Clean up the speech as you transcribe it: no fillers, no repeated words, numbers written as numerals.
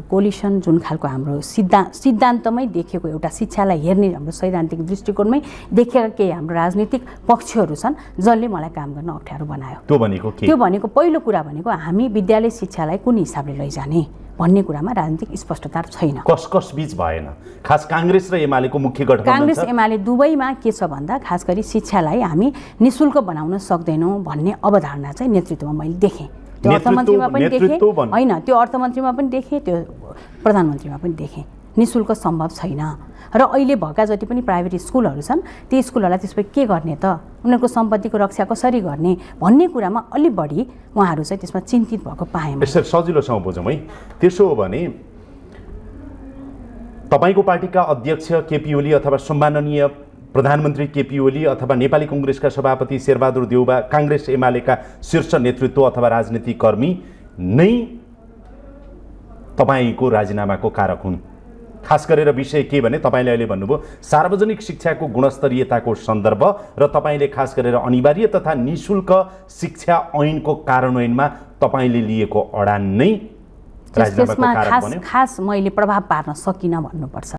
Coalition जुन खालको हाम्रो सिद्धान्तमै देखेको एउटा शिक्षालाई हेर्ने हाम्रो सैद्धान्तिक दृष्टिकोणमै देखेका केही हाम्रो राजनीतिक पक्षहरू छन् जसले मलाई काम गर्न अप्ठ्यारो बनायो। त्यो भनेको पहिलो कुरा भनेको हामी विद्यालय शिक्षालाई कुन हिसाबले लैजाने भन्ने कुरामा राजनीतिक स्पष्टता छैन। कस बीच भएन। खास कांग्रेस र एमालेको मुख्य गठबन्धन कांग्रेस एमाले दुवैमा के छ भन्दा खास गरी शिक्षालाई हामी निशुल्क बनाउन सक्दैनौँ भन्ने अवधारणा चाहिँ नेतृत्वमा मैले देखेँ। त्यो अर्थमन्त्रीमा पनि देखेँ होइन, त्यो अर्थमन्त्रीमा पनि देखेँ, त्यो प्रधानमन्त्रीमा पनि देखेँ। निशुल्क सम्भव छैन र अहिले भएका जति पनि प्राइभेट स्कुलहरू छन् ती स्कुलहरूलाई त्यसपछि के गर्ने त, उनीहरूको सम्पत्तिको रक्षा कसरी गर्ने भन्ने कुरामा अलि बढी उहाँहरू चाहिँ त्यसमा चिन्तित भएको पाएँ। यसरी सजिलोसँग बुझौँ है। त्यसो हो भने तपाईँको पार्टीका अध्यक्ष केपी ओली अथवा सम्माननीय प्रधानमन्त्री केपी ओली अथवा नेपाली कांग्रेसका सभापति शेरबहादुर देउवा, कांग्रेस एमालेका शीर्ष नेतृत्व अथवा राजनीतिक कर्मी नै तपाईँको राजीनामाको कारक हुन्। खास गरेर विषय के भने तपाईँले अहिले भन्नुभयो सार्वजनिक शिक्षाको गुणस्तरीयताको सन्दर्भ र तपाईँले खास गरेर अनिवार्य तथा निशुल्क शिक्षा ऐनको कार्यान्वयनमा तपाईँले लिएको अडान नै राजीनामाको कारक बन्यो। खास मैले प्रभाव पार्न सकिनँ भन्नुपर्छ।